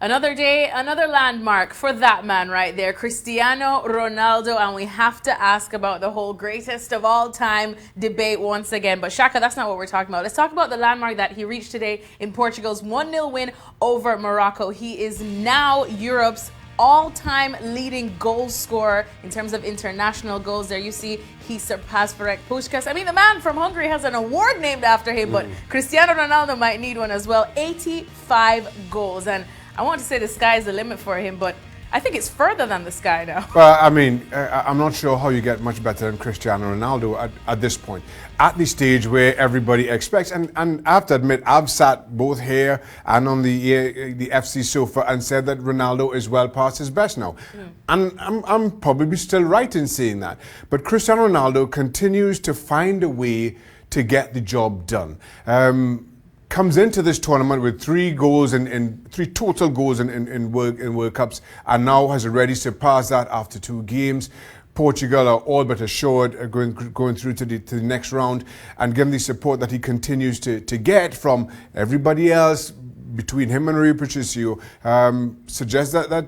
Another day, another landmark for that man right there, Cristiano Ronaldo, and we have to ask about the whole greatest of all time debate once again. But Shaka, that's not what we're talking about. Let's talk about the landmark that he reached today in Portugal's 1-0 win over Morocco. He is now Europe's all-time leading goal scorer in terms of international goals. There you see he surpassed Ferenc Puskás. I mean, the man from Hungary has an award named after him, but Cristiano Ronaldo might need one as well. 85 goals. And I want to say the sky is the limit for him, but I think it's further than the sky now. Well, I mean, I'm not sure how you get much better than Cristiano Ronaldo at this point. At the stage where everybody expects, and I have to admit, I've sat both here and on the FC sofa and said that Ronaldo is well past his best now. And I'm probably still right in saying that. But Cristiano Ronaldo continues to find a way to get the job done. Comes into this tournament with 3 goals and 3 total goals in World Cups, and now has already surpassed that after 2 games. Portugal are all but assured going through to the next round, and given the support that he continues to get from everybody else between him and Rui Patricio, suggests that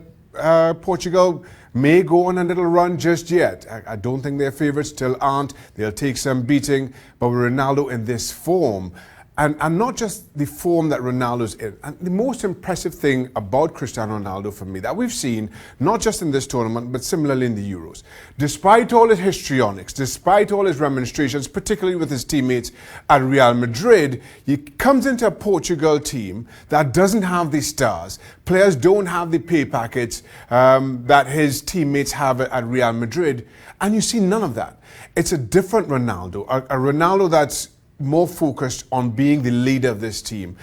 Portugal may go on a little run just yet. I don't think their favourites still aren't. They'll take some beating, but with Ronaldo in this form, and not just the form that Ronaldo's in. And the most impressive thing about Cristiano Ronaldo for me that we've seen, not just in this tournament, but similarly in the Euros, despite all his histrionics, despite all his remonstrations, particularly with his teammates at Real Madrid, he comes into a Portugal team that doesn't have the stars. Players don't have the pay packets that his teammates have at Real Madrid, and you see none of that. It's a different Ronaldo, a Ronaldo that's more focused on being the leader of this team.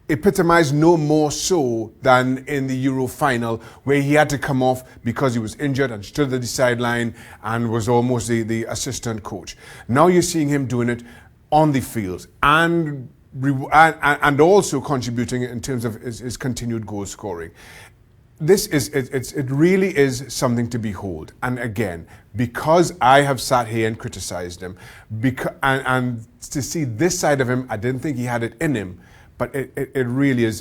Epitomized no more so than in the Euro final, where he had to come off because he was injured and stood at the sideline and was almost the assistant coach. Now you're seeing him doing it on the field and also contributing in terms of his continued goal scoring. It really is something to behold. And again, because I have sat here and criticized him, and to see this side of him, I didn't think he had it in him. But it really is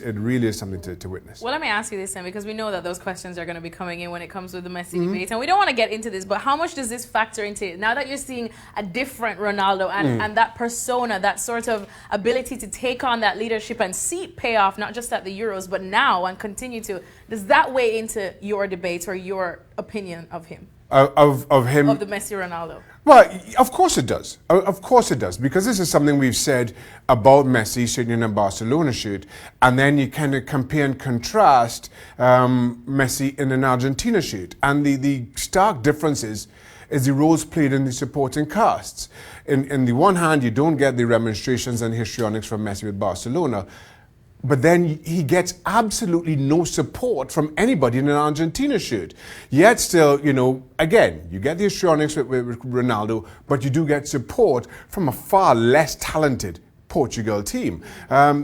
something to witness. Well, let me ask you this then, because we know that those questions are going to be coming in when it comes with the Messi debate, and we don't want to get into this, but how much does this factor into it? Now that you're seeing a different Ronaldo and that persona, that sort of ability to take on that leadership and see it pay off, not just at the Euros, but now and continue to, does that weigh into your debate or your opinion of him? Of him? Of the Messi Ronaldo. Well, of course it does. Of course it does. Because this is something we've said about Messi sitting in a Barcelona shirt. And then you kind of compare and contrast Messi in an Argentina shirt. And the stark difference is the roles played in the supporting casts. In the one hand, you don't get the remonstrations and histrionics from Messi with Barcelona. But then he gets absolutely no support from anybody in an Argentina shirt. Yet still, again, you get the histrionics with Ronaldo, but you do get support from a far less talented Portugal team.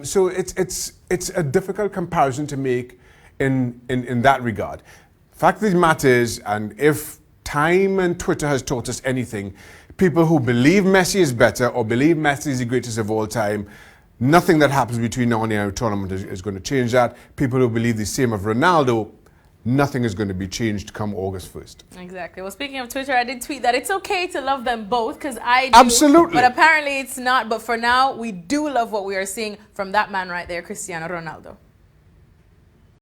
So it's a difficult comparison to make in that regard. Fact of the matter is, and if time and Twitter has taught us anything, people who believe Messi is better or believe Messi is the greatest of all time, nothing that happens between now and the end of the tournament is going to change that. People who believe the same of Ronaldo, nothing is going to be changed come August 1st. Exactly. Well, speaking of Twitter, I did tweet that it's okay to love them both, because I do. Absolutely. But apparently it's not. But for now, we do love what we are seeing from that man right there, Cristiano Ronaldo.